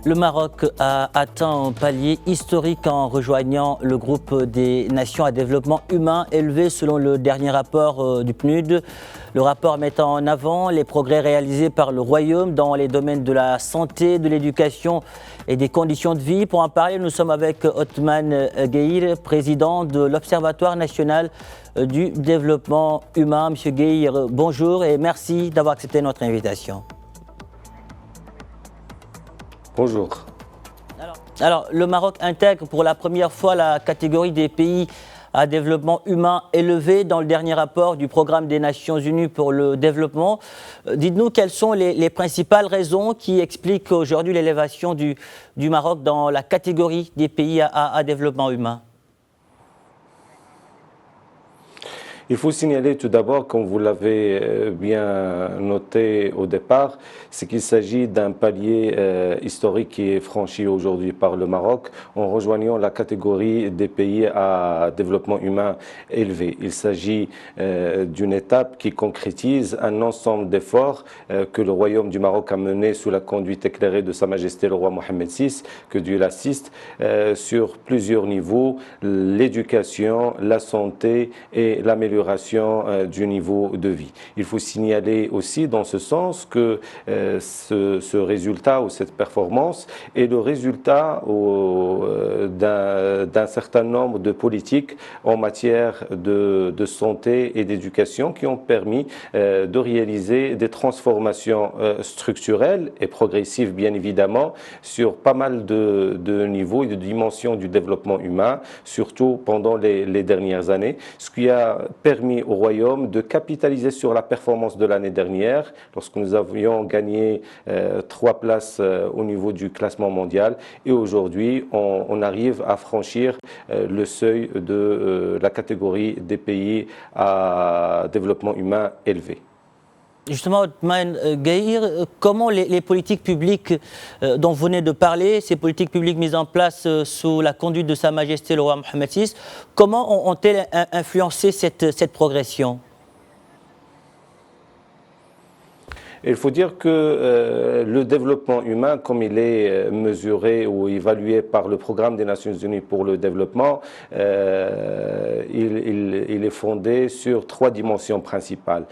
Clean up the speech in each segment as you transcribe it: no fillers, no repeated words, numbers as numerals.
Le Maroc a atteint un palier historique en rejoignant le groupe des nations à développement humain élevé selon le dernier rapport du PNUD. Le rapport mettant en avant les progrès réalisés par le Royaume dans les domaines de la santé, de l'éducation et des conditions de vie. Pour en parler, nous sommes avec Othman Guehir, président de l'Observatoire national du développement humain. Monsieur Guehir, bonjour et merci d'avoir accepté notre invitation. Bonjour. Alors, le Maroc intègre pour la première fois la catégorie des pays à développement humain élevé dans le dernier rapport du Programme des Nations Unies pour le développement. Dites-nous quelles sont les principales raisons qui expliquent aujourd'hui l'élévation du Maroc dans la catégorie des pays à développement humain. Il faut signaler tout d'abord, comme vous l'avez bien noté au départ, c'est qu'il s'agit d'un palier historique qui est franchi aujourd'hui par le Maroc en rejoignant la catégorie des pays à développement humain élevé. Il s'agit d'une étape qui concrétise un ensemble d'efforts que le Royaume du Maroc a mené sous la conduite éclairée de Sa Majesté le roi Mohammed VI, que Dieu l'assiste, sur plusieurs niveaux, l'éducation, la santé et l'amélioration du niveau de vie. Il faut signaler aussi dans ce sens que ce résultat ou cette performance est le résultat d'un certain nombre de politiques en matière de santé et d'éducation qui ont permis de réaliser des transformations structurelles et progressives bien évidemment sur pas mal de niveaux et de dimensions du développement humain, surtout pendant les dernières années, ce qui a permis au Royaume de capitaliser sur la performance de l'année dernière, lorsque nous avions gagné 3 places au niveau du classement mondial. Et aujourd'hui, on arrive à franchir le seuil de la catégorie des pays à développement humain élevé. Justement, Othman Guehir, comment les politiques publiques dont vous venez de parler, ces politiques publiques mises en place sous la conduite de Sa Majesté le roi Mohammed VI, comment ont-elles influencé cette progression ? Il faut dire que le développement humain, comme il est mesuré ou évalué par le Programme des Nations Unies pour le développement, il est fondé sur 3 dimensions principales,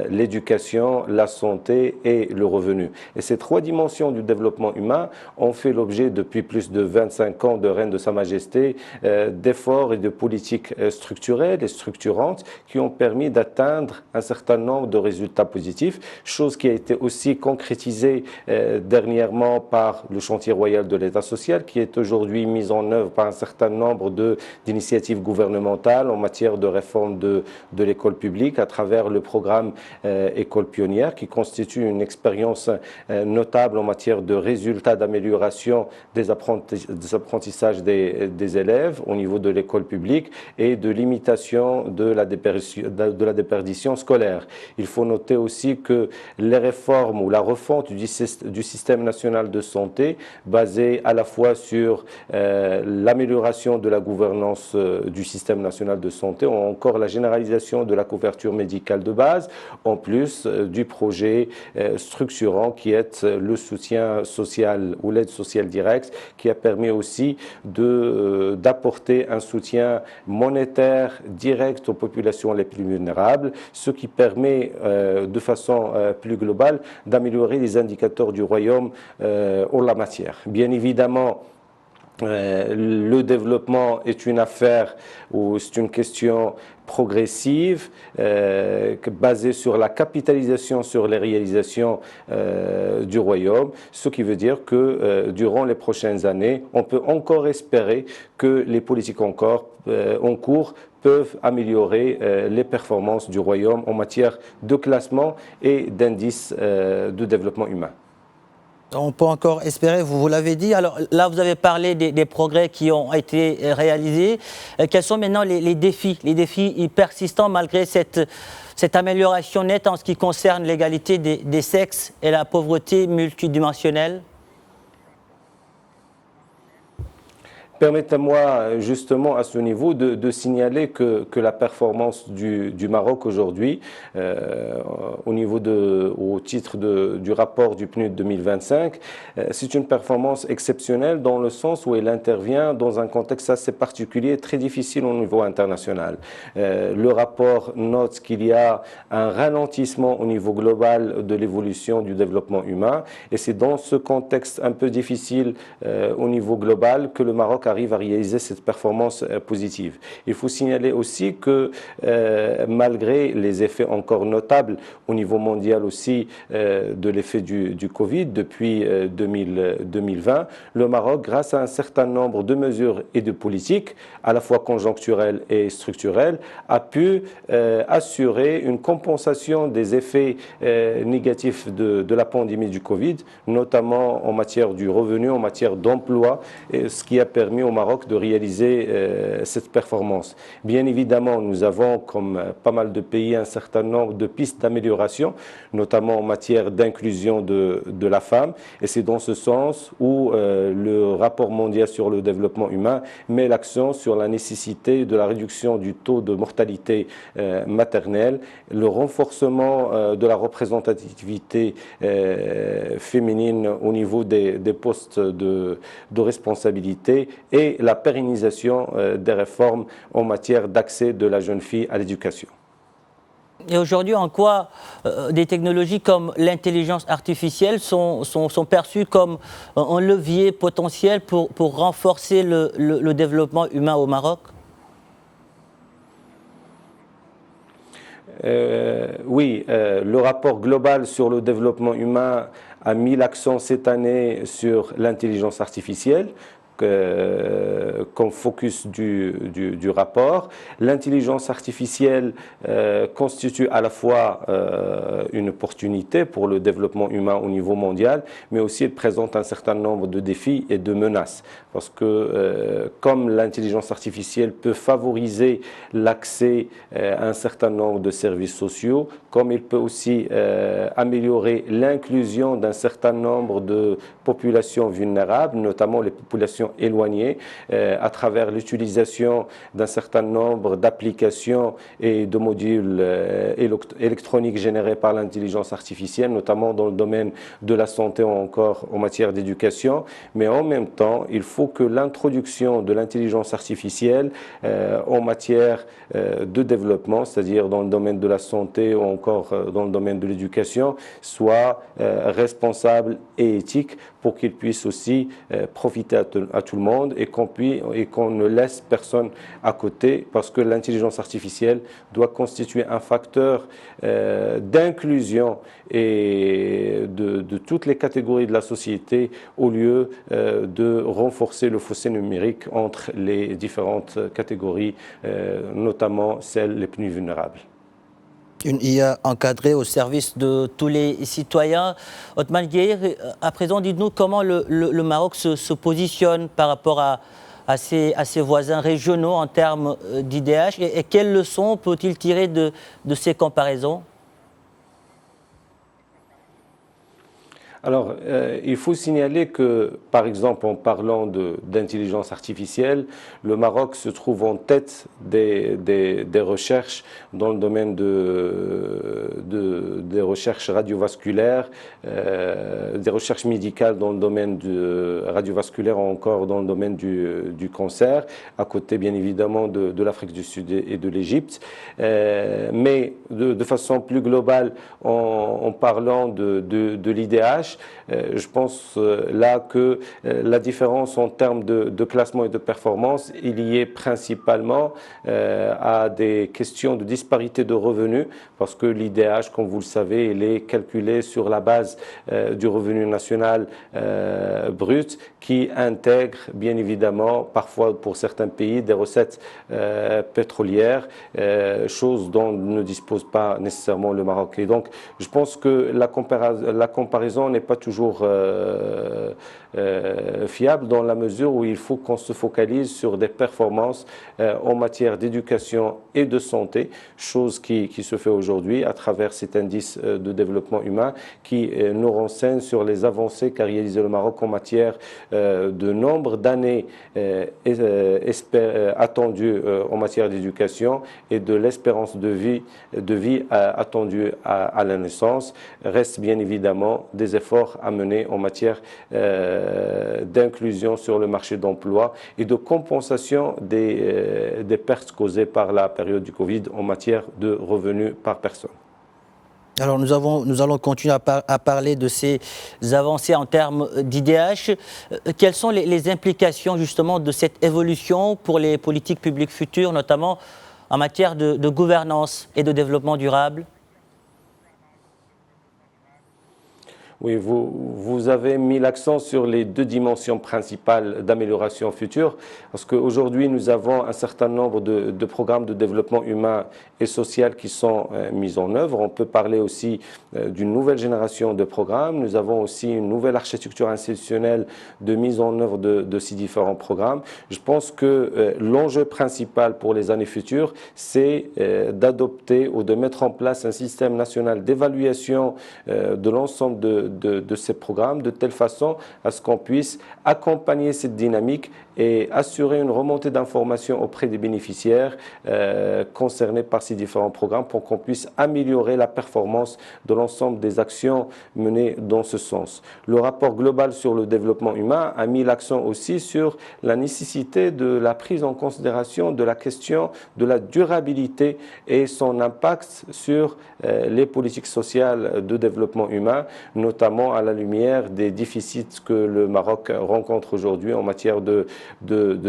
l'éducation, la santé et le revenu. Et ces 3 dimensions du développement humain ont fait l'objet depuis plus de 25 ans de règne de Sa Majesté d'efforts et de politiques structurelles et structurantes qui ont permis d'atteindre un certain nombre de résultats positifs, chose qui a été aussi concrétisé dernièrement par le chantier royal de l'État social qui est aujourd'hui mis en œuvre par un certain nombre d'initiatives gouvernementales en matière de réforme de l'école publique à travers le programme École pionnière qui constitue une expérience notable en matière de résultats d'amélioration des apprentissages des élèves au niveau de l'école publique et de limitation de la déperdition scolaire. Il faut noter aussi que les réformes ou la refonte du système national de santé basée à la fois sur l'amélioration de la gouvernance du système national de santé ou encore la généralisation de la couverture médicale de base, en plus du projet structurant qui est le soutien social ou l'aide sociale directe qui a permis aussi d'apporter un soutien monétaire direct aux populations les plus vulnérables, ce qui permet de façon plus globale d'améliorer les indicateurs du Royaume en la matière. Bien évidemment, le développement est une affaire ou c'est une question progressive basée sur la capitalisation sur les réalisations du Royaume, ce qui veut dire que durant les prochaines années, on peut encore espérer que les politiques en cours peuvent améliorer les performances du Royaume en matière de classement et d'indices de développement humain. On peut encore espérer, vous l'avez dit. Alors là, vous avez parlé des progrès qui ont été réalisés. Quels sont maintenant les défis persistants malgré cette amélioration nette en ce qui concerne l'égalité des sexes et la pauvreté multidimensionnelle ? Permettez-moi justement à ce niveau de signaler que la performance du Maroc aujourd'hui, au titre du rapport du PNUD 2025, c'est une performance exceptionnelle dans le sens où elle intervient dans un contexte assez particulier, très difficile au niveau international. Le rapport note qu'il y a un ralentissement au niveau global de l'évolution du développement humain et c'est dans ce contexte un peu difficile au niveau global que le Maroc arrive à réaliser cette performance positive. Il faut signaler aussi que malgré les effets encore notables au niveau mondial aussi de l'effet du Covid depuis 2020, le Maroc, grâce à un certain nombre de mesures et de politiques, à la fois conjoncturelles et structurelles, a pu assurer une compensation des effets négatifs de la pandémie du Covid, notamment en matière du revenu, en matière d'emploi, ce qui a permis au Maroc de réaliser cette performance. Bien évidemment, nous avons, comme pas mal de pays, un certain nombre de pistes d'amélioration, notamment en matière d'inclusion de la femme. Et c'est dans ce sens où le rapport mondial sur le développement humain met l'accent sur la nécessité de la réduction du taux de mortalité maternelle, le renforcement de la représentativité féminine au niveau des postes de responsabilité et la pérennisation des réformes en matière d'accès de la jeune fille à l'éducation. Et aujourd'hui, en quoi des technologies comme l'intelligence artificielle sont perçues comme un levier potentiel pour renforcer le développement humain au Maroc? Oui, le rapport global sur le développement humain a mis l'accent cette année sur l'intelligence artificielle comme focus du rapport. L'intelligence artificielle constitue à la fois une opportunité pour le développement humain au niveau mondial, mais aussi elle présente un certain nombre de défis et de menaces. Parce que comme l'intelligence artificielle peut favoriser l'accès à un certain nombre de services sociaux, comme il peut aussi améliorer l'inclusion d'un certain nombre de populations vulnérables, notamment les populations éloignées, à travers l'utilisation d'un certain nombre d'applications et de modules électroniques générés par l'intelligence artificielle, notamment dans le domaine de la santé ou encore en matière d'éducation. Mais en même temps, il faut que l'introduction de l'intelligence artificielle en matière de développement, c'est-à-dire dans le domaine de la santé ou encore dans le domaine de l'éducation, soit responsable et éthique pour qu'il puisse aussi profiter à tout le monde et qu'on ne laisse personne à côté, parce que l'intelligence artificielle doit constituer un facteur d'inclusion et de toutes les catégories de la société au lieu de renforcer le fossé numérique entre les différentes catégories, notamment celles les plus vulnérables. Une IA encadrée au service de tous les citoyens. Othman Gueye, à présent, dites-nous comment le Maroc se positionne par rapport à ses voisins régionaux en termes d'IDH et quelles leçons peut-il tirer de ces comparaisons? Alors, il faut signaler que, par exemple, en parlant d'intelligence artificielle, le Maroc se trouve en tête des recherches dans le domaine des recherches radiovasculaires, des recherches médicales dans le domaine radiovasculaire ou encore dans le domaine du cancer, à côté bien évidemment de l'Afrique du Sud et de l'Égypte. Mais de façon plus globale, en parlant de l'IDH, je pense là que la différence en termes de classement et de performance, il y est principalement à des questions de disparité de revenus, parce que l'IDH, comme vous le savez, il est calculé sur la base du revenu national brut, qui intègre bien évidemment parfois pour certains pays des recettes pétrolières, chose dont ne dispose pas nécessairement le Maroc. Et donc je pense que la comparaison n'est pas toujours fiable dans la mesure où il faut qu'on se focalise sur des performances en matière d'éducation et de santé, chose qui se fait aujourd'hui à travers cet indice de développement humain qui nous renseigne sur les avancées qu'a réalisé le Maroc en matière de nombre d'années attendues en matière d'éducation et de l'espérance de vie attendue à la naissance. Reste bien évidemment des efforts à mener en matière d'inclusion sur le marché d'emploi et de compensation des pertes causées par la période du Covid en matière de revenus par personne. Alors nous allons continuer à parler de ces avancées en termes d'IDH. Quelles sont les implications justement de cette évolution pour les politiques publiques futures, notamment en matière de gouvernance et de développement durable ? Oui, vous avez mis l'accent sur les deux dimensions principales d'amélioration future, parce qu'aujourd'hui, nous avons un certain nombre de programmes de développement humain et social qui sont mis en œuvre. On peut parler aussi d'une nouvelle génération de programmes. Nous avons aussi une nouvelle architecture institutionnelle de mise en œuvre de ces différents programmes. Je pense que l'enjeu principal pour les années futures, c'est d'adopter ou de mettre en place un système national d'évaluation de l'ensemble de ces programmes, de telle façon à ce qu'on puisse accompagner cette dynamique et assurer une remontée d'informations auprès des bénéficiaires concernés par ces différents programmes pour qu'on puisse améliorer la performance de l'ensemble des actions menées dans ce sens. Le rapport global sur le développement humain a mis l'accent aussi sur la nécessité de la prise en considération de la question de la durabilité et son impact sur les politiques sociales de développement humain, notamment à la lumière des déficits que le Maroc rencontre aujourd'hui en matière de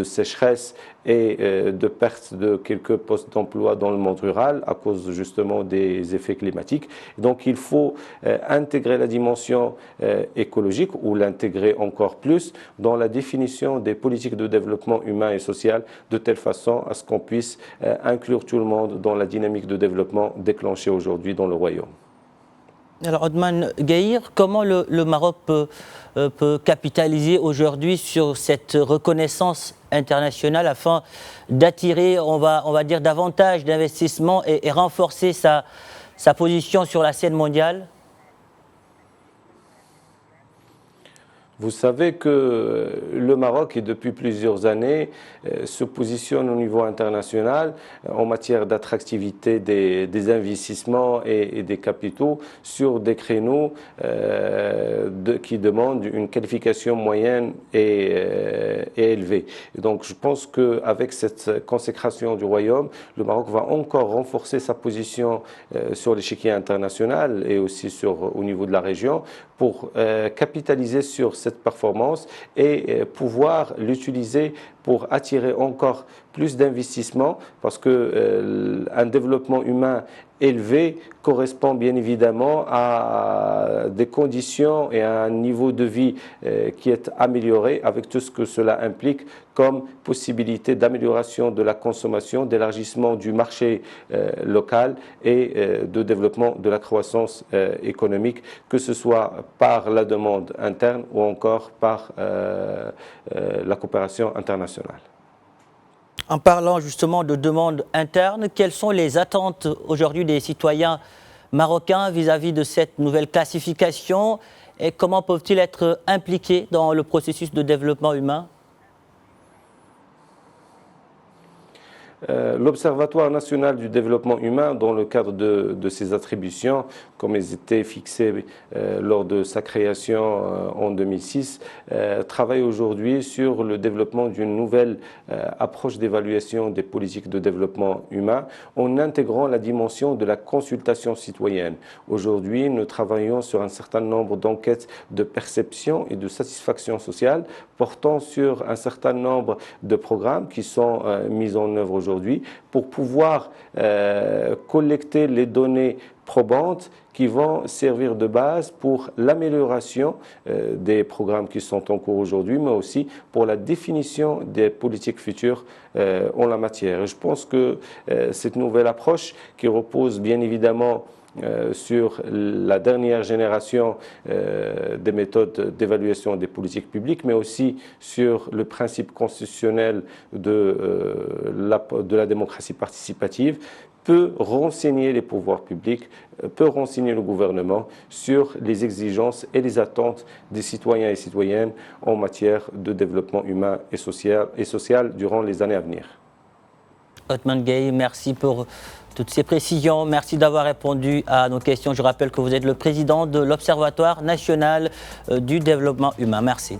sécheresse et de perte de quelques postes d'emploi dans le monde rural à cause justement des effets climatiques. Donc il faut intégrer la dimension écologique ou l'intégrer encore plus dans la définition des politiques de développement humain et social de telle façon à ce qu'on puisse inclure tout le monde dans la dynamique de développement déclenchée aujourd'hui dans le Royaume. Alors, Othman Gahir, comment le Maroc peut capitaliser aujourd'hui sur cette reconnaissance internationale afin d'attirer, on va dire, davantage d'investissements et renforcer sa position sur la scène mondiale ? Vous savez que le Maroc, depuis plusieurs années, se positionne au niveau international en matière d'attractivité des investissements et des capitaux sur des créneaux qui demandent une qualification moyenne et élevée. Et donc je pense qu'avec cette consécration du Royaume, le Maroc va encore renforcer sa position sur l'échiquier international et aussi au niveau de la région pour capitaliser sur cette performance et pouvoir l'utiliser pour attirer encore plus d'investissements parce qu'un développement humain élevé correspond bien évidemment à des conditions et à un niveau de vie qui est amélioré avec tout ce que cela implique comme possibilité d'amélioration de la consommation, d'élargissement du marché local et de développement de la croissance économique, que ce soit par la demande interne ou encore par la coopération internationale. En parlant justement de demande interne, quelles sont les attentes aujourd'hui des citoyens marocains vis-à-vis de cette nouvelle classification et comment peuvent-ils être impliqués dans le processus de développement humain ? L'Observatoire national du développement humain, dans le cadre de ses attributions, comme elles étaient fixées lors de sa création en 2006, travaille aujourd'hui sur le développement d'une nouvelle approche d'évaluation des politiques de développement humain en intégrant la dimension de la consultation citoyenne. Aujourd'hui, nous travaillons sur un certain nombre d'enquêtes de perception et de satisfaction sociale portant sur un certain nombre de programmes qui sont mis en œuvre aujourd'hui pour pouvoir collecter les données probantes qui vont servir de base pour l'amélioration des programmes qui sont en cours aujourd'hui, mais aussi pour la définition des politiques futures en la matière. Et je pense que cette nouvelle approche qui repose bien évidemment sur la dernière génération des méthodes d'évaluation des politiques publiques, mais aussi sur le principe constitutionnel de la démocratie participative, peut renseigner les pouvoirs publics, peut renseigner le gouvernement sur les exigences et les attentes des citoyens et citoyennes en matière de développement humain et social durant les années à venir. Othman Gueye, merci pour toutes ces précisions. Merci d'avoir répondu à nos questions. Je rappelle que vous êtes le président de l'Observatoire national du développement humain. Merci.